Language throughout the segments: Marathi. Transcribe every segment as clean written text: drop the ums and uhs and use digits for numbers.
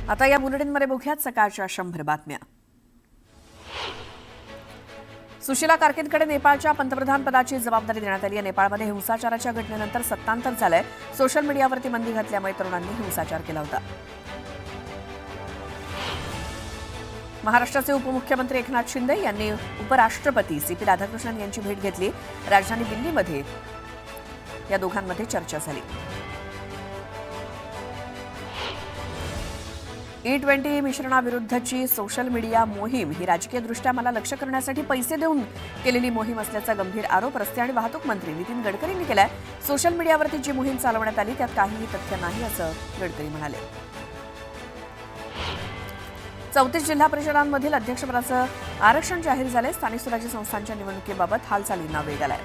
आता या बुलेटिनमध्ये बघूयात सकाळच्या 100 बातम्या। सुशीला कारकींदकडे नेपाळच्या पंतप्रधान पदाची जबाबदारी देण्यात आली आहे। नेपाळमध्ये हिंसाचाराच्या घटनेनंतर सत्तांतर झालंय। सोशल मीडियावरती बंदी घातल्यामुळे तरुणांनी हिंसाचार केला होता। महाराष्ट्राचे उपमुख्यमंत्री एकनाथ शिंदे यांनी उपराष्ट्रपती सीपी राधाकृष्णन यांची भेट घेतली। राजधानी दिल्लीमध्ये या दोघांमध्ये चर्चा झाली। E20 मिश्रणाविरुद्धची सोशल मीडिया मोहीम ही राजकीयदृष्ट्या मला लक्ष्य करण्यासाठी पैसे देऊन केलेली मोहीम असल्याचा गंभीर आरोप रस्ते आणि वाहतूक मंत्री नितीन गडकरींनी केलाय। सोशल मीडियावरती जी मोहीम चालवण्यात आली त्यात काहीही तथ्य नाही असं गडकरी म्हणाले। 34 जिल्हा परिषदांमधील अध्यक्षपदाचं आरक्षण जाहीर झाले। स्थानिक स्वराज्य संस्थांच्या निवडणुकीबाबत हालचालींना वेग आलाय।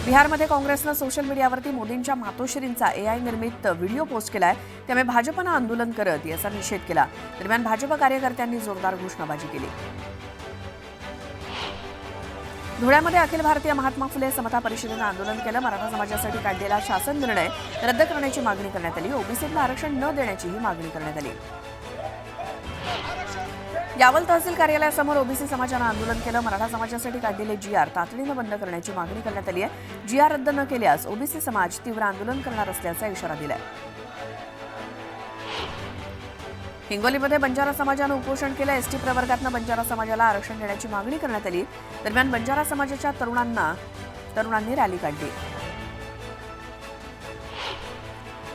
बिहारमध्ये काँग्रेसनं सोशल मीडियावरती मोदींच्या मातोश्रींचा AI निर्मित व्हिडिओ पोस्ट केलाय। त्यामुळे भाजपनं आंदोलन करत याचा निषेध केला। दरम्यान भाजप कार्यकर्त्यांनी जोरदार घोषणाबाजी केली। धुळ्यामध्ये अखिल भारतीय महात्मा फुले समता परिषदेनं आंदोलन केलं। मराठा समाजासाठी काढलेला शासन निर्णय रद्द करण्याची मागणी करण्यात आली। ओबीसीला आरक्षण न देण्याचीही मागणी करण्यात आली। यावल तहसील कार्यालयासमोर ओबीसी समाजानं आंदोलन केलं। मराठा समाजासाठी काढलेले GR तातडीनं बंद करण्याची मागणी करण्यात आली आहे। GR रद्द न केल्यास ओबीसी समाज तीव्र आंदोलन करणार असल्याचा इशारा दिलाय। हिंगोलीमध्ये बंजारा समाजानं उपोषण केलं। एसटी प्रवर्गातनं बंजारा समाजाला आरक्षण देण्याची मागणी करण्यात आली। दरम्यान बंजारा समाजाच्या तरुणांनी रॅली काढली।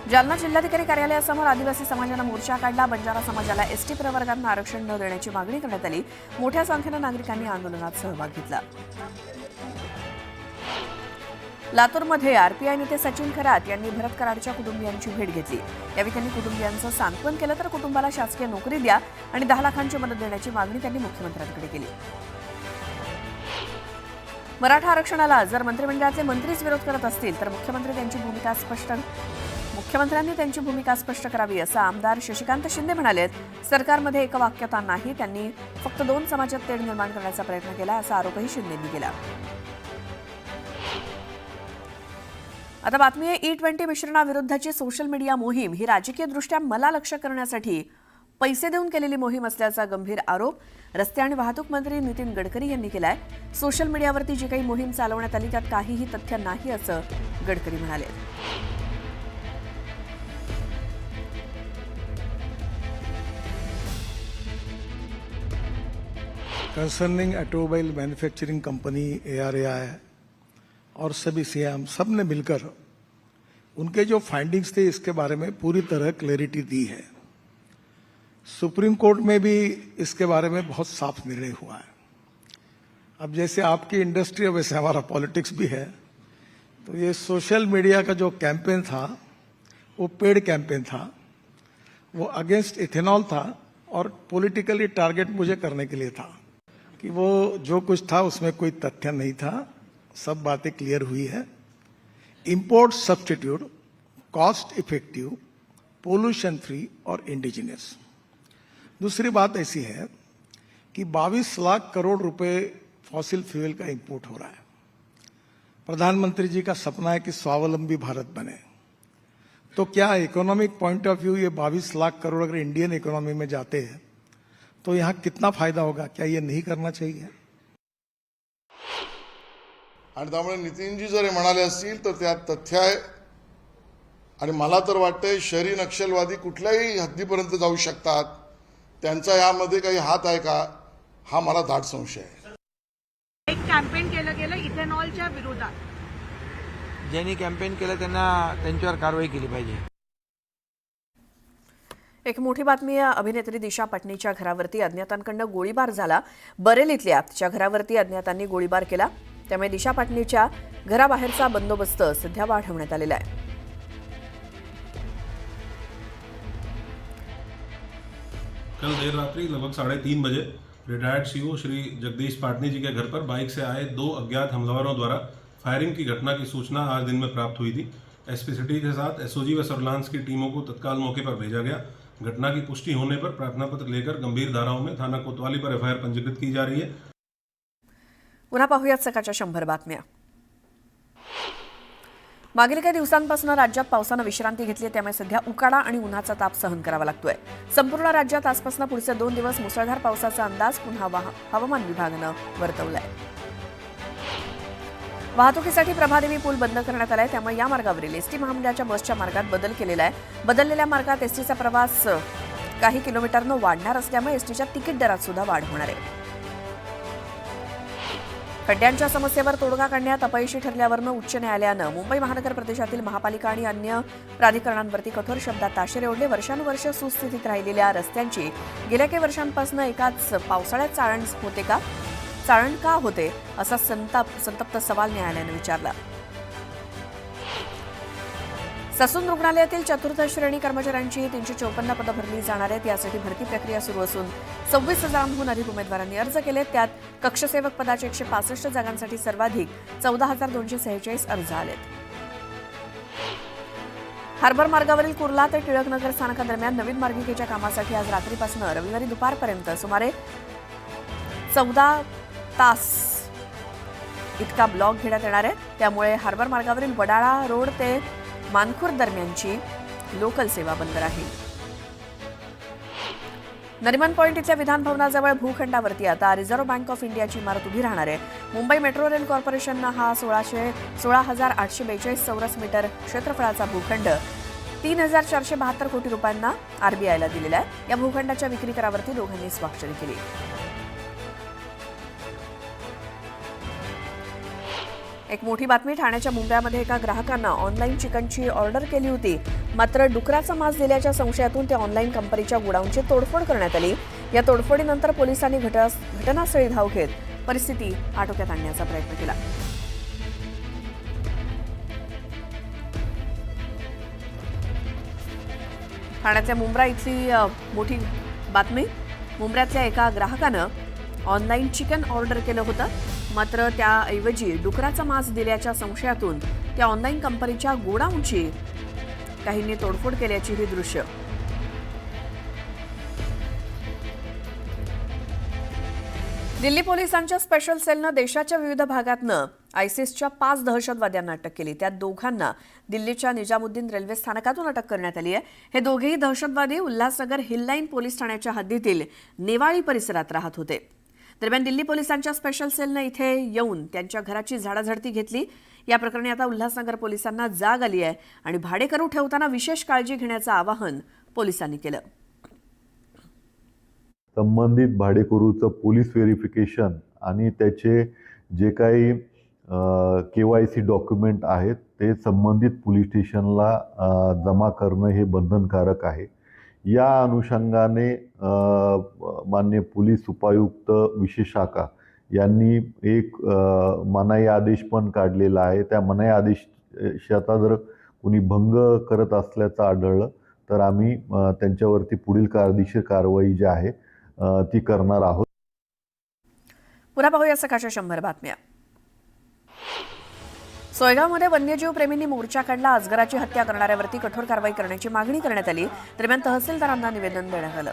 जालना जिल्हाधिकारी कार्यालयासमोर आदिवासी समाजानं मोर्चा काढला। बंजारा समाजाला एसटी प्रवर्गातनं आरक्षण न देण्याची मागणी करण्यात आली। मोठ्या संख्येनं नागरिकांनी आंदोलनात सहभाग घेतला। लातूरमध्ये आरपीआय नेते सचिन खरात यांनी भरत कराडच्या कुटुंबियांची भेट घेतली। यावेळी त्यांनी कुटुंबियांचं सांत्वन केलं तर कुटुंबाला शासकीय नोकरी द्या आणि 10 लाखांची मदत देण्याची मागणी त्यांनी मुख्यमंत्र्यांकडे केली। मराठा आरक्षणाला जर मंत्रिमंडळातले मंत्रीच विरोध करत असतील तर मुख्यमंत्र्यांनी त्यांची भूमिका स्पष्ट करावी असं आमदार शशिकांत शिंदे म्हणाले। सरकारमध्ये एकवाक्यता नाही, त्यांनी फक्त 2 समाजात तेढ निर्माण करण्याचा प्रयत्न केला असा आरोपही शिंदेंनी केला। आता बातमी आहे E20 मिश्रणाविरुद्धची सोशल मीडिया मोहीम ही राजकीयदृष्ट्या मला लक्ष्य करण्यासाठी पैसे देऊन केलेली मोहीम असल्याचा गंभीर आरोप रस्ते आणि वाहतूक मंत्री नितीन गडकरी यांनी केलाय। सोशल मीडियावरती जी काही मोहीम चालवण्यात आली त्यात काहीही तथ्य नाही असं गडकरी म्हणाले। Concerning automobile manufacturing company ARAI और सभी CM सब ने मिलकर उनके जो फाइंडिंग्स थे इसके बारे में पूरी तरह क्लैरिटी दी है। सुप्रीम कोर्ट में भी इसके बारे में बहुत साफ निर्णय हुआ है। अब जैसे आपकी इंडस्ट्री है वैसे हमारा पॉलिटिक्स भी है, तो ये सोशल मीडिया का जो कैंपेन था वो पेड कैंपेन था, वो अगेंस्ट इथेनॉल था और पॉलिटिकली टारगेट मुझे करने के लिए था कि वो जो कुछ था उसमें कोई तथ्य नहीं था। सब बातें क्लियर हुई है। Import substitute, cost effective, pollution free और इंडिजिनियस। दूसरी बात ऐसी है कि 22 लाख करोड़ रुपए फॉसिल फ्यूल का इंपोर्ट हो रहा है। प्रधानमंत्री जी का सपना है कि स्वावलंबी भारत बने, तो क्या इकोनॉमिक पॉइंट ऑफ व्यू ये 22 लाख करोड़ अगर इंडियन इकोनॉमी में जाते हैं तो यहां कितना फायदा होगा? क्या ये नहीं करना चाहिए? आणि त्यामुळे नितीनजी जर हे म्हणाले असतील तर त्यात तथ्य आहे। आणि मला तर वाटतंय शहरी नक्षलवादी कुठल्याही हद्दीपर्यंत जाऊ शकतात, त्यांचा यामध्ये काही हात आहे का हा मला दाट संशय आहे। एक कॅम्पेन केलं गेलं इथेनॉलच्या विरोधात, ज्यांनी कॅम्पेन केलं त्यांच्यावर कारवाई केली पाहिजे। एक मोठी बातमी आहे। अभिनेत्री दिशा पटनीच्या घरावरती अज्ञातांकडून गोळीबार झाला। बरेलीतल्या तिच्या घरावरती अज्ञातांनी गोळीबार केला, त्यामुळे दिशा पटनीच्या घराबाहेरचा बंदोबस्त सध्या वाढवण्यात आलेला आहे। कल देर रात्रि लगभग 3:30 बजे रिटायर्ड सीओ श्री जगदीश पाटनी जी के घर पर बाइक से आए 2 अज्ञात हमलावरों द्वारा फायरिंग की घटना की सूचना आज दिन में प्राप्त हुई थी। एसपी सिटी के साथ एसओजी व सर्विलांस की टीमों को तत्काल मौके पर भेजा गया। घटना की पुष्टि होने पर प्रार्थना पत्र लेकर गंभीर धाराओं में थाना कोतवाली पर FIR पंजीकृत की जा रही है। पुन्हा पाहूयात सकाळच्या 100 बातम्या। मागील काही दिवसांपासून राज्यात पावसानं विश्रांती घेतली आहे, त्यामुळे सध्या उकाडा आणि उन्हाचा ताप सहन करावा लागतोय. संपूर्ण राज्यात आजपासून पुढचे 2 दिवस मुसळधार पावसाचा अंदाज पुन्हा हवामान विभागानं वर्तवलाय. वाहतुकीसाठी प्रभादेवी पूल बंद करण्यात आलाय, त्यामुळे या मार्गावरील एसटी महामंडळाच्या बसच्या मार्गात बदल केलेला आहे. बदललेल्या मार्गात एसटीचा प्रवास काही किलोमीटरनं वाढणार असल्यामुळे एसटीच्या तिकीट दरात सुद्धा वाढ होणार आहे. खड्ड्यांच्या समस्येवर तोडगा काढण्यात अपयशी ठरल्यावरनं उच्च न्यायालयानं मुंबई महानगर प्रदेशातील महापालिका आणि अन्य प्राधिकरणांवरती कठोर शब्दात ताशेरे ओढले. वर्षानुवर्ष सुस्थितीत राहिलेल्या रस्त्यांची गेल्या काही वर्षांपासून एकाच पावसाळ्यात चाळण का होते असा संतप्त सवाल न्यायालयानं विचारला. ससून रुग्णालयातील चतुर्थ श्रेणी कर्मचाऱ्यांची 354 पदं भरली जाणार आहेत. यासाठी भरती प्रक्रिया सुरू असून 26,000हून अधिक उमेदवारांनी अर्ज केले. त्यात कक्षसेवक पदाचे 165 जागांसाठी सर्वाधिक 14,246 अर्ज आलेत. हार्बर मार्गावरील कुर्ला ते टिळकनगर स्थानकादरम्यान नवीन मार्गिकेच्या कामासाठी आज रात्रीपासून रविवारी दुपारपर्यंत सुमारे 14 तास इतका ब्लॉक घेण्यात येणार आहे. त्यामुळे हार्बर मार्गावरील वडाळा रोड ते मानखुर्द दरम्यानची लोकल सेवा बंद राहील. नरिमन पॉइंट इथल्या विधान भवनाजवळ भूखंडावरती आता रिझर्व्ह बँक ऑफ इंडियाची इमारत उभी राहणार आहे. मुंबई मेट्रो रेल कॉर्पोरेशननं हा 16,842 चौरस मीटर क्षेत्रफळाचा भूखंड 3,472 कोटी रुपयांना आरबीआयला दिलेला आहे. या भूखंडाच्या विक्री करावरती दोघांनी स्वाक्षरी केली. एक मोठी बातमी. ठाण्याच्या मुंब्र्यामध्ये एका ग्राहकानं ऑनलाईन चिकनची ऑर्डर केली होती, मात्र डुकराचा मांस दिल्याच्या संशयातून त्या ऑनलाईन कंपनीच्या गोडाऊनची तोडफोड करण्यात आली. या तोडफोडीनंतर पोलिसांनी घटनास्थळी धाव घेत परिस्थिती आटोक्यात आणण्याचा प्रयत्न केला. ठाण्याच्या मुंब्रा इथली मोठी बातमी. मुंब्र्यातल्या एका ग्राहकानं ऑनलाईन चिकन ऑर्डर केलं होतं, मात्र त्याऐवजी डुकराचा मांस दिल्याच्या संशयातून त्या ऑनलाईन कंपनीच्या गोडाऊनची काहींनी तोडफोड केल्याची ही दृश्य. दिल्ली पोलिसांच्या स्पेशल सेलनं देशाच्या विविध भागातनं आयसिसच्या 5 दहशतवाद्यांना अटक केली. त्यात दोघांना दिल्लीच्या निजामुद्दीन रेल्वे स्थानकातून अटक करण्यात आली आहे. हे दोघेही दहशतवादी उल्हासनगर हिल लाईन पोलीस ठाण्याच्या हद्दीतील नेवाळी परिसरात राहत होते. दरम्यान दिल्ली पोलिसांच्या स्पेशल सेलनं इथे येऊन त्यांच्या घराची झाडाझडती घेतली. या प्रकरणी आता उल्हासनगर पोलिसांना जाग आली आहे आणि भाडेकरू ठेवताना विशेष काळजी घेण्याचं आवाहन पोलिसांनी केलं. संबंधित भाडेकरूचं पोलीस व्हेरिफिकेशन आणि त्याचे जे काही KYC डॉक्युमेंट आहेत ते संबंधित पोलीस स्टेशनला जमा करणं हे बंधनकारक आहे. या अनुषंगाने माननीय पोलीस उपायुक्त विशेष शाखा यांनी एक मनाई आदेश पण काढलेला आहे. त्या मनाई आदेशाचा जर कोणी भंग करत असल्याचं आढळलं तर आम्ही त्यांच्यावरती पुढील कायदेशीर कारवाई जी आहे ती करणार आहोत. पुन्हा पाहूया सकाळच्या 100 बातम्या. सोयगावमध्ये वन्यजीव प्रेमींनी मोर्चा काढला. अजगराची हत्या करणाऱ्यावरती कठोर कारवाई करण्याची मागणी करण्यात आली. दरम्यान तहसीलदारांना निवेदन देण्यात आलं.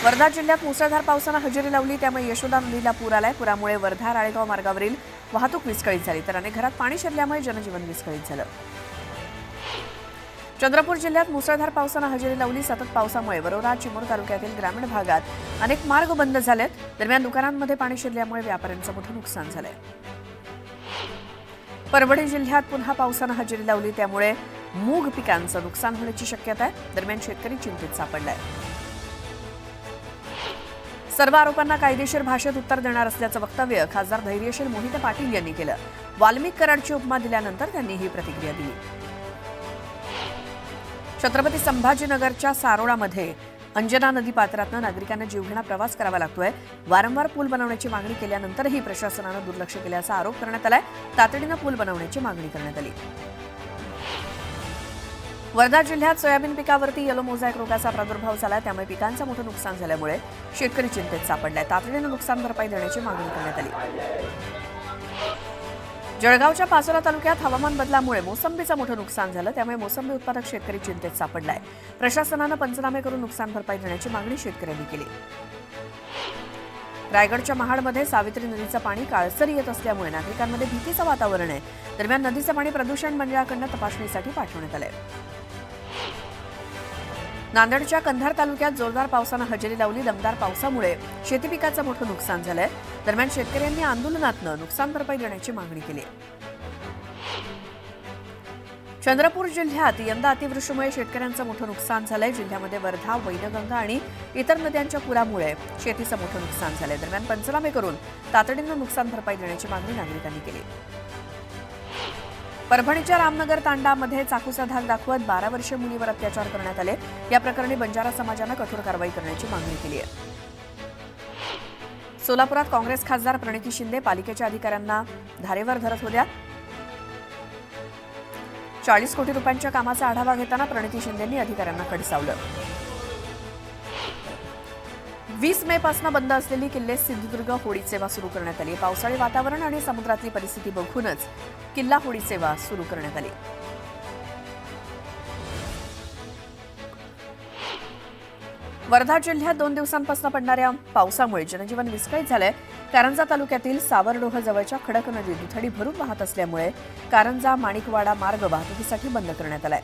वर्धा जिल्ह्यात मुसळधार पावसानं हजेरी लावली, त्यामुळे यशोदा नदीला पूर आलाय. पुरामुळे वर्धा राळेगाव मार्गावरील वाहतूक विस्कळीत झाली, तर अनेक घरात पाणी शिरल्यामुळे जनजीवन विस्कळीत झालं. चंद्रपूर जिल्ह्यात मुसळधार पावसानं हजेरी लावली. सतत पावसामुळे वरोरा चिमूर तालुक्यातील ग्रामीण भागात अनेक मार्ग बंद झालेत. दरम्यान दुकानांमध्ये पाणी शिरल्यामुळे व्यापाऱ्यांचं मोठं नुकसान झालंय. परभणी जिल्ह्यात पुन्हा पावसानं हजेरी लावली, त्यामुळे मूग पिकांचं नुकसान होण्याची शक्यता आहे. दरम्यान शेतकरी चिंतेत सापडलाय. सर्व आरोपांना कायदेशीर भाषेत उत्तर देणार असल्याचं वक्तव्य खासदार धैर्यशील मोहिते पाटील यांनी केलं. वाल्मिक कराडची उपमा दिल्यानंतर त्यांनी ही प्रतिक्रिया दिली. छत्रपती संभाजीनगरच्या सारोळामध्ये अंजना नदी पात्रातनं नागरिकांना जीवघेणा प्रवास करावा लागतोय. वारंवार पूल बनवण्याची मागणी केल्यानंतरही प्रशासनानं दुर्लक्ष केल्याचा आरोप करण्यात आलाय. तातडीनं पूल बनवण्याची मागणी करण्यात आली. वर्धा जिल्ह्यात सोयाबीन पिकावरती येलो मोझॅक रोगाचा प्रादुर्भाव झाला, त्यामुळे पिकांचं मोठं नुकसान झाल्यामुळे शेतकरी चिंतेत सापडलाय. तातडीनं नुकसान भरपाई देण्याची मागणी करण्यात आली. जळगावच्या पाचोरा तालुक्यात हवामान बदलामुळे मोसंबीचं मोठं नुकसान झालं, त्यामुळे मोसंबी उत्पादक शेतकरी चिंतेत सापडलाय. प्रशासनानं पंचनामे करून नुकसान भरपाई देण्याची मागणी शेतकऱ्यांनी केली. रायगडच्या महाडमध्ये सावित्री नदीचं पाणी काळसर येत असल्यामुळे नागरिकांमध्ये भीतीचं वातावरण आहे. दरम्यान नदीचं पाणी प्रदूषण मंडळाकडून तपासणीसाठी पाठवण्यात आलंय. नांदेडच्या कंधार तालुक्यात जोरदार पावसानं हजेरी लावली. दमदार पावसामुळे शेती पिकाचं मोठं नुकसान झालंय. दरम्यान शेतकऱ्यांनी आंदोलनातनं नुकसान भरपाई देण्याची मागणी केली. चंद्रपूर जिल्ह्यात यंदा अतिवृष्टीमुळे शेतकऱ्यांचं मोठं नुकसान झालंय. जिल्ह्यामध्ये वर्धा, वैनगंगा आणि इतर नद्यांच्या पुरामुळे शेतीचं मोठं नुकसान झालंय. दरम्यान पंचनामे करून तातडीनं नुकसान भरपाई देण्याची मागणी नागरिकांनी केली. परभणीच्या रामनगर तांडामध्ये चाकूचा धाक दाखवत 12 वर्षीय मुलीवर अत्याचार करण्यात आले. या प्रकरणी बंजारा समाजानं कठोर कारवाई करण्याची मागणी केली आहे. सोलापुरात काँग्रेस खासदार प्रणिती शिंदे पालिकेच्या अधिकाऱ्यांना धारेवर धरत होत्या. 40 कोटी रुपयांच्या कामाचा आढावा घेताना प्रणिती शिंदेंनी अधिकाऱ्यांना खडसावलं. 20 मे पासून बंद असलेली किल्ले सिंधुदुर्ग होडी सेवा सुरू करण्यात आली. पावसाळी वातावरण आणि समुद्रातली परिस्थिती बघूनच किल्ला होडी सेवा सुरू करण्यात आली. वर्धा जिल्ह्यात 2 दिवसांपासून पडणाऱ्या पावसामुळे जनजीवन विस्कळीत झालंय. कारंजा तालुक्यातील सावरडोह जवळच्या खडक नदी दुथडी भरून वाहत असल्यामुळे कारंजा माणिकवाडा मार्ग वाहतुकीसाठी बंद करण्यात आलाय.